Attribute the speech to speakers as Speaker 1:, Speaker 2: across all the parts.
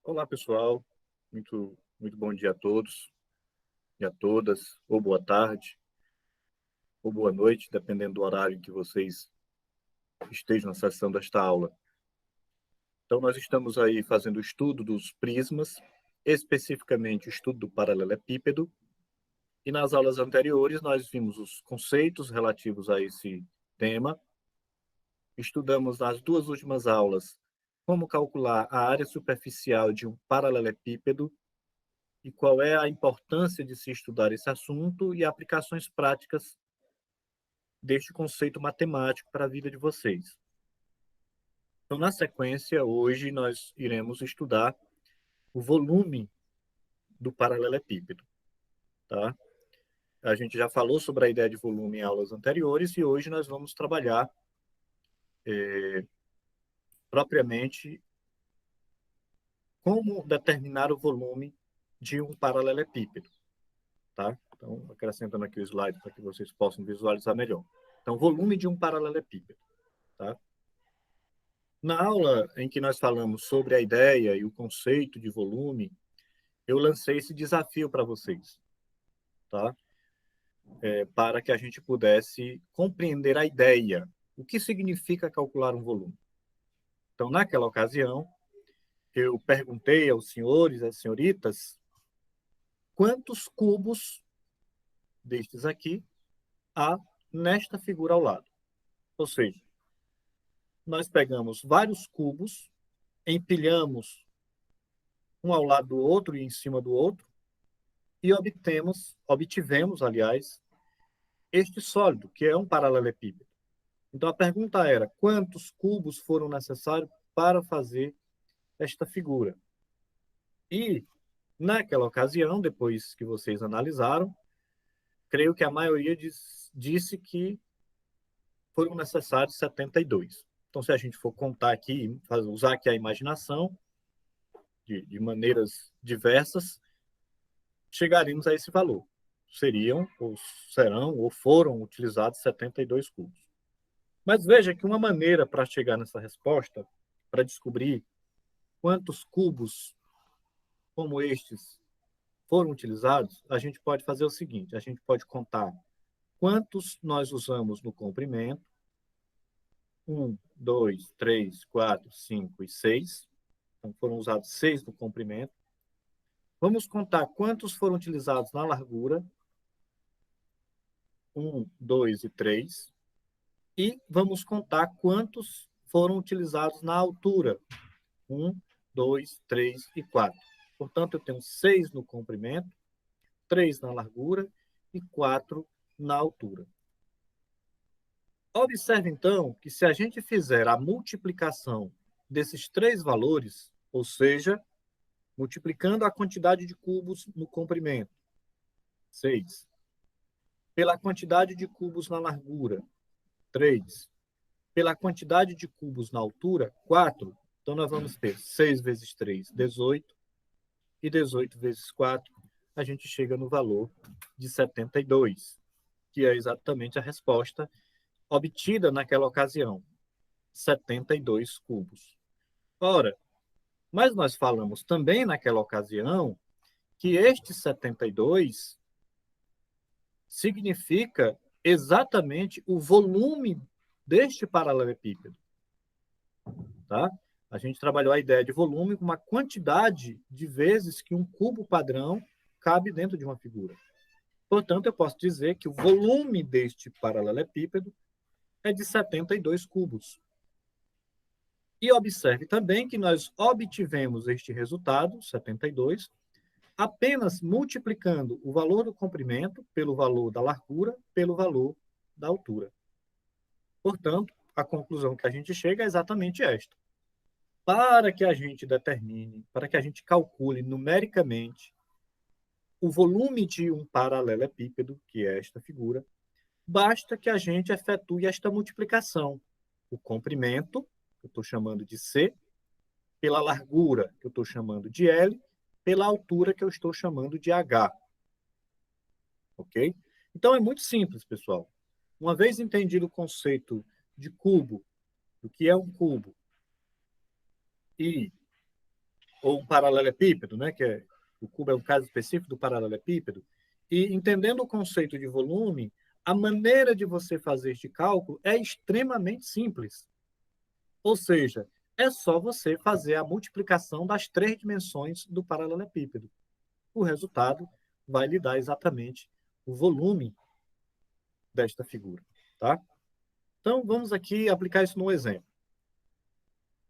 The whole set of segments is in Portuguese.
Speaker 1: Olá, pessoal. Muito bom dia a todos e a todas, ou boa tarde, ou boa noite, dependendo do horário em que vocês estejam acessando esta aula. Então, nós estamos aí fazendo o estudo dos prismas, especificamente o estudo do paralelepípedo, e nas aulas anteriores nós vimos os conceitos relativos a esse tema. Estudamos nas duas últimas aulas como calcular a área superficial de um paralelepípedo e qual é a importância de se estudar esse assunto e aplicações práticas deste conceito matemático para a vida de vocês. Então, na sequência, hoje nós iremos estudar o volume do paralelepípedo, tá? A gente já falou sobre a ideia de volume em aulas anteriores e hoje nós vamos trabalhar propriamente como determinar o volume de um paralelepípedo, tá? Então, acrescentando aqui o slide para que vocês possam visualizar melhor. Então, volume de um paralelepípedo, tá? Na aula em que nós falamos sobre a ideia e o conceito de volume, eu lancei esse desafio para vocês, tá? Para que a gente pudesse compreender a ideia, o que significa calcular um volume. Então, naquela ocasião, eu perguntei aos senhores, às senhoritas, quantos cubos destes aqui há nesta figura ao lado. Ou seja, nós pegamos vários cubos, empilhamos um ao lado do outro e em cima do outro, e obtivemos, aliás, este sólido, que é um paralelepípedo. Então a pergunta era: quantos cubos foram necessários para fazer esta figura? E naquela ocasião, depois que vocês analisaram, creio que a maioria disse que foram necessários 72. Então, se a gente for contar aqui, usar aqui a imaginação de maneiras diversas, chegaremos a esse valor. Seriam, ou serão, ou foram utilizados 72 cubos. Mas veja que uma maneira para chegar nessa resposta, para descobrir quantos cubos como estes foram utilizados, a gente pode fazer o seguinte: a gente pode contar quantos nós usamos no comprimento, 1, 2, 3, 4, 5 e 6. Então, foram usados 6 no comprimento. Vamos contar quantos foram utilizados na largura, 1, 2 e 3. E vamos contar quantos foram utilizados na altura, 1, 2, 3 e 4. Portanto, eu tenho 6 no comprimento, 3 na largura e 4 na altura. Observe, então, que se a gente fizer a multiplicação desses três valores, ou seja, multiplicando a quantidade de cubos no comprimento, 6, pela quantidade de cubos na largura, 3, pela quantidade de cubos na altura, 4, então nós vamos ter 6 vezes 3, 18, e 18 vezes 4, a gente chega no valor de 72, que é exatamente a resposta obtida naquela ocasião, 72 cubos. Ora, mas nós falamos também naquela ocasião que este 72 significa exatamente o volume deste paralelepípedo, tá? A gente trabalhou a ideia de volume com uma quantidade de vezes que um cubo padrão cabe dentro de uma figura. Portanto, eu posso dizer que o volume deste paralelepípedo é de 72 cubos. E observe também que nós obtivemos este resultado, 72, apenas multiplicando o valor do comprimento pelo valor da largura pelo valor da altura. Portanto, a conclusão que a gente chega é exatamente esta. Para que a gente determine, para que a gente calcule numericamente o volume de um paralelepípedo, que é esta figura, basta que a gente efetue esta multiplicação. O comprimento, que eu estou chamando de C, pela largura, que eu estou chamando de L, pela altura, que eu estou chamando de H. Ok? Então, é muito simples, pessoal. Uma vez entendido o conceito de cubo, do que é um cubo, e ou um paralelepípedo, né, o cubo é um caso específico do paralelepípedo, e entendendo o conceito de volume, a maneira de você fazer este cálculo é extremamente simples. Ou seja, é só você fazer a multiplicação das 3 dimensões do paralelepípedo. O resultado vai lhe dar exatamente o volume desta figura, tá? Então, vamos aqui aplicar isso no exemplo.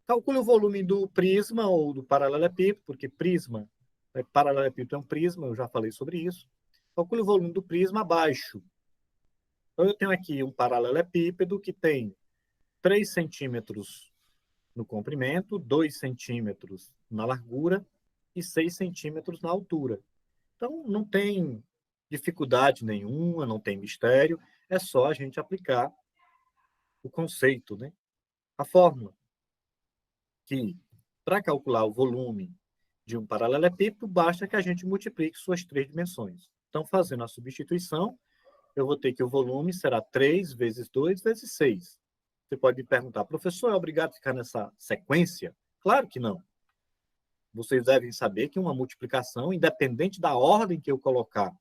Speaker 1: Calcule o volume do prisma ou do paralelepípedo, porque paralelepípedo é um prisma, eu já falei sobre isso. Calcule o volume do prisma abaixo. Então, eu tenho aqui um paralelepípedo que tem 3 centímetros no comprimento, 2 centímetros na largura e 6 centímetros na altura. Então, não tem dificuldade nenhuma, não tem mistério, é só a gente aplicar o conceito, né? A fórmula, que para calcular o volume de um paralelepípedo, basta que a gente multiplique suas 3 dimensões. Então, fazendo a substituição, eu vou ter que o volume será 3 vezes 2 vezes 6. Você pode me perguntar, professor, é obrigado a ficar nessa sequência? Claro que não. Vocês devem saber que uma multiplicação, independente da ordem que eu colocar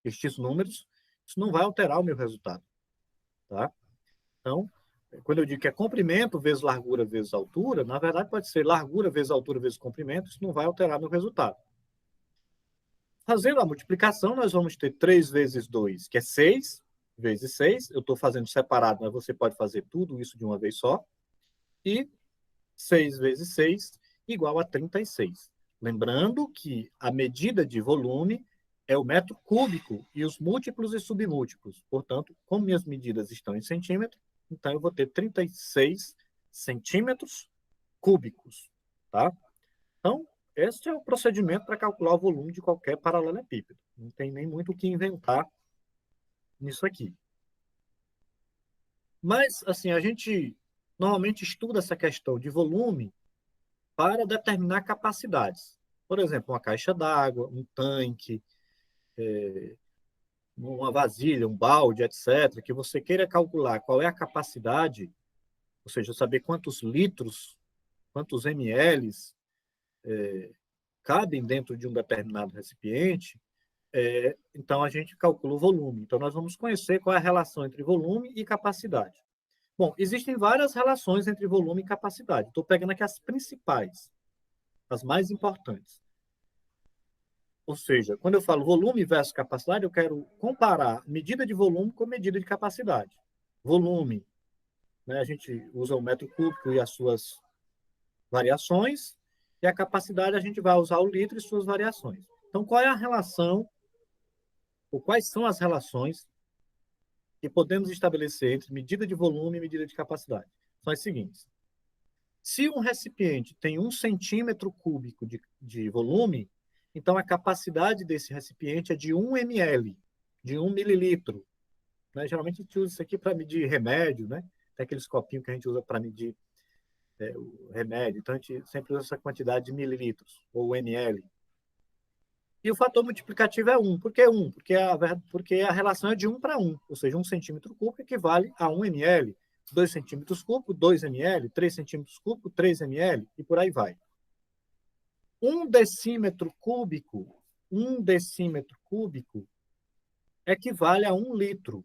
Speaker 1: estes números, isso não vai alterar o meu resultado. Tá? Então, quando eu digo que é comprimento vezes largura vezes altura, na verdade pode ser largura vezes altura vezes comprimento, isso não vai alterar meu resultado. Fazendo a multiplicação, nós vamos ter 3 vezes 2, que é 6, vezes 6. Eu estou fazendo separado, mas você pode fazer tudo isso de uma vez só. E 6 vezes 6 igual a 36. Lembrando que a medida de volume é o metro cúbico e os múltiplos e submúltiplos. Portanto, como minhas medidas estão em centímetro, então eu vou ter 36 centímetros cúbicos. Tá? Então, esse é o procedimento para calcular o volume de qualquer paralelepípedo. Não tem nem muito o que inventar nisso aqui. Mas, assim, a gente normalmente estuda essa questão de volume para determinar capacidades. Por exemplo, uma caixa d'água, um tanque, uma vasilha, um balde, etc., que você queira calcular qual é a capacidade, ou seja, saber quantos litros, quantos ml cabem dentro de um determinado recipiente, então a gente calcula o volume. Então, nós vamos conhecer qual é a relação entre volume e capacidade. Bom, existem várias relações entre volume e capacidade. Estou pegando aqui as principais, as mais importantes. Ou seja, quando eu falo volume versus capacidade, eu quero comparar medida de volume com medida de capacidade. Volume, né, a gente usa o metro cúbico e as suas variações, e a capacidade a gente vai usar o litro e suas variações. Então, qual é a relação, ou quais são as relações que podemos estabelecer entre medida de volume e medida de capacidade? São as seguintes. Se um recipiente tem 1 centímetro cúbico de volume, então a capacidade desse recipiente é de 1 ml, de 1 mililitro. Né? Geralmente a gente usa isso aqui para medir remédio, né? Tem aqueles copinhos que a gente usa para medir o remédio. Então a gente sempre usa essa quantidade de mililitros, ou ml. E o fator multiplicativo é 1. Por que 1? Porque a relação é de 1 para 1, ou seja, 1 centímetro cúbico equivale a 1 ml. 2 centímetros cúbicos, 2 ml, 3 centímetros cúbicos, 3 ml, e por aí vai. 1 decímetro cúbico equivale a 1 litro.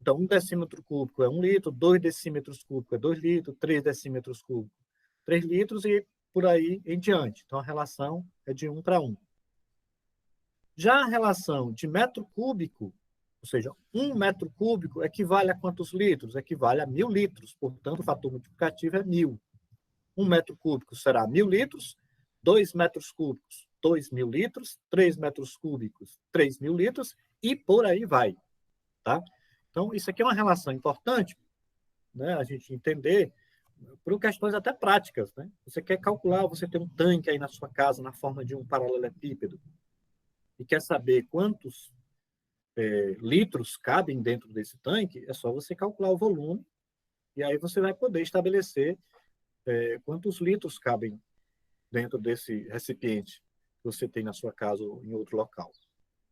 Speaker 1: Então, 1 decímetro cúbico é 1 litro, 2 decímetros cúbicos é 2 litros, 3 decímetros cúbicos, 3 litros e por aí em diante. Então, a relação é de 1 para 1. Já a relação de metro cúbico, ou seja, 1 metro cúbico equivale a quantos litros? Equivale a 1.000 litros. Portanto, o fator multiplicativo é 1.000. 1 metro cúbico será 1.000 litros, 2 metros cúbicos, 2.000 litros, 3 metros cúbicos, 3.000 litros, e por aí vai. Tá? Então, isso aqui é uma relação importante, né, a gente entender, por questões até práticas. Né? Você quer calcular, você tem um tanque aí na sua casa na forma de um paralelepípedo, e quer saber quantos litros cabem dentro desse tanque, é só você calcular o volume, e aí você vai poder estabelecer quantos litros cabem dentro desse recipiente que você tem na sua casa ou em outro local.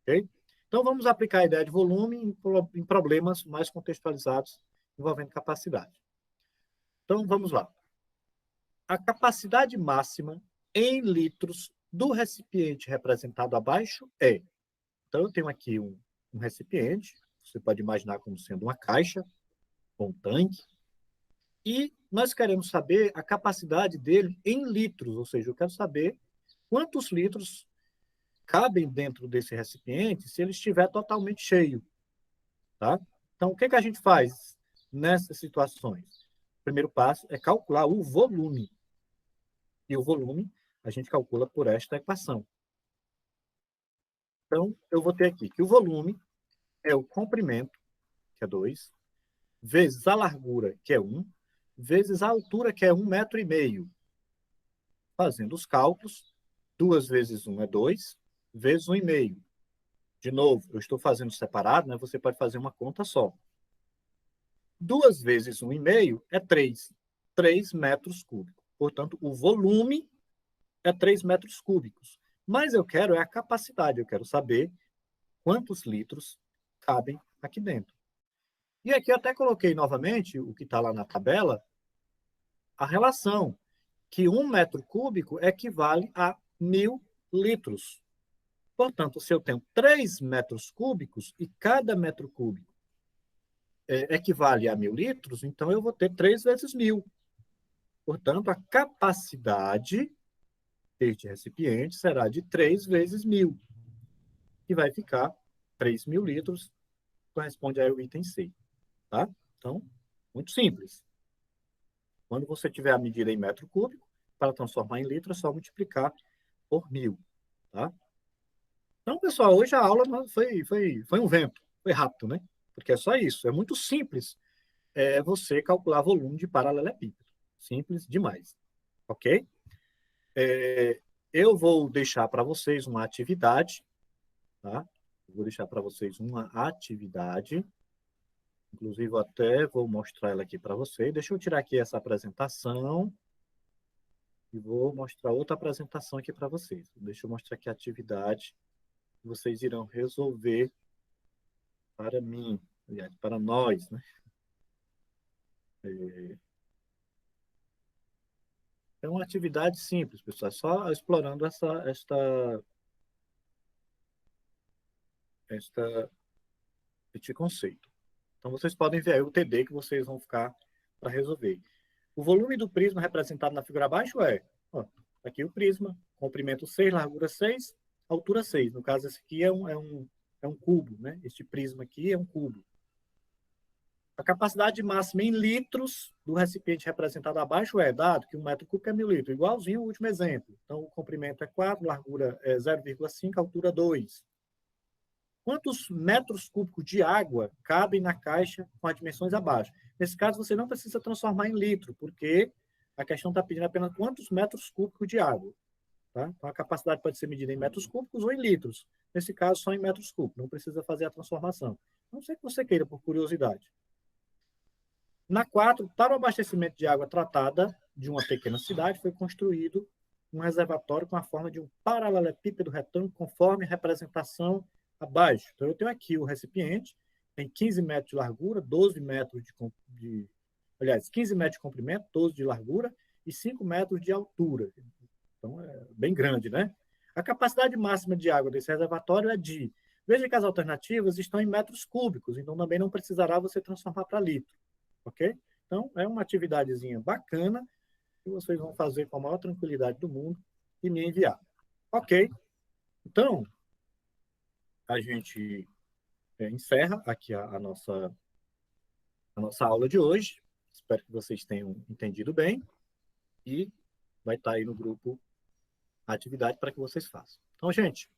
Speaker 1: Ok? Então, vamos aplicar a ideia de volume em problemas mais contextualizados envolvendo capacidade. Então, vamos lá. A capacidade máxima em litros do recipiente representado abaixo é. Então, eu tenho aqui um recipiente, você pode imaginar como sendo uma caixa, ou um tanque, e nós queremos saber a capacidade dele em litros, ou seja, eu quero saber quantos litros cabem dentro desse recipiente se ele estiver totalmente cheio, tá? Então, o que que a gente faz nessas situações? O primeiro passo é calcular o volume. E o volume a gente calcula por esta equação. Então, eu vou ter aqui que o volume é o comprimento, que é 2, vezes a largura, que é 1, vezes a altura, que é 1,5 metro. Fazendo os cálculos, 2 vezes 1 é 2, vezes 1,5. De novo, eu estou fazendo separado, né? Você pode fazer uma conta só. 2 vezes 1,5 é 3. 3 metros cúbicos. Portanto, o volume é 3 metros cúbicos. Mas eu quero a capacidade, eu quero saber quantos litros cabem aqui dentro. E aqui eu até coloquei novamente, o que está lá na tabela, a relação, que 1 metro cúbico equivale a 1.000 litros. Portanto, se eu tenho 3 metros cúbicos e cada metro cúbico equivale a 1.000 litros, então eu vou ter 3 vezes 1.000. Portanto, a capacidade deste recipiente será de 3 vezes 1.000, que vai ficar 3.000 litros, corresponde ao item C. Tá? Então, muito simples. Quando você tiver a medida em metro cúbico, para transformar em litro, é só multiplicar por 1.000. Tá? Então, pessoal, hoje a aula foi um vento, foi rápido, né? Porque é só isso, é muito simples você calcular volume de paralelepípedo. Simples demais, ok? Eu vou deixar para vocês uma atividade, tá? Vou deixar para vocês uma atividade, inclusive eu até vou mostrar ela aqui para vocês. Deixa eu tirar aqui essa apresentação e vou mostrar outra apresentação aqui para vocês. Deixa eu mostrar aqui a atividade que vocês irão resolver para mim, aliás, para nós, né? É uma atividade simples, pessoal, só explorando este conceito. Então, vocês podem ver aí o TD que vocês vão ficar para resolver. O volume do prisma representado na figura abaixo ó, aqui o prisma, comprimento 6, largura 6, altura 6. No caso, esse aqui é um cubo, né? Este prisma aqui é um cubo. A capacidade máxima em litros do recipiente representado abaixo dado que 1 metro cúbico é 1.000 litros, igualzinho ao último exemplo. Então, o comprimento é 4, largura é 0,5, altura 2. Quantos metros cúbicos de água cabem na caixa com as dimensões abaixo? Nesse caso, você não precisa transformar em litro, porque a questão está pedindo apenas quantos metros cúbicos de água. Tá? Então, a capacidade pode ser medida em metros cúbicos ou em litros. Nesse caso, só em metros cúbicos, não precisa fazer a transformação. Não sei que você queira, por curiosidade. Na 4, para o abastecimento de água tratada de uma pequena cidade, foi construído um reservatório com a forma de um paralelepípedo retângulo, conforme a representação abaixo. Então, eu tenho aqui o recipiente, tem 15 metros de largura, 12 metros aliás, 15 metros de comprimento, 12 de largura e 5 metros de altura. Então, é bem grande, né? A capacidade máxima de água desse reservatório é de... Veja que as alternativas estão em metros cúbicos, então também não precisará você transformar para litro. Ok? Então, é uma atividadezinha bacana que vocês vão fazer com a maior tranquilidade do mundo e me enviar. Ok? Então, a gente encerra aqui a nossa aula de hoje. Espero que vocês tenham entendido bem e vai estar aí no grupo a atividade para que vocês façam. Então, gente,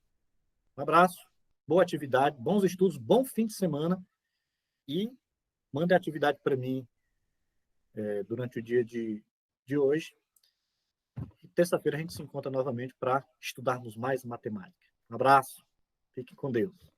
Speaker 1: um abraço, boa atividade, bons estudos, bom fim de semana e mande a atividade para mim durante o dia de hoje. E terça-feira a gente se encontra novamente para estudarmos mais matemática. Um abraço, fique com Deus.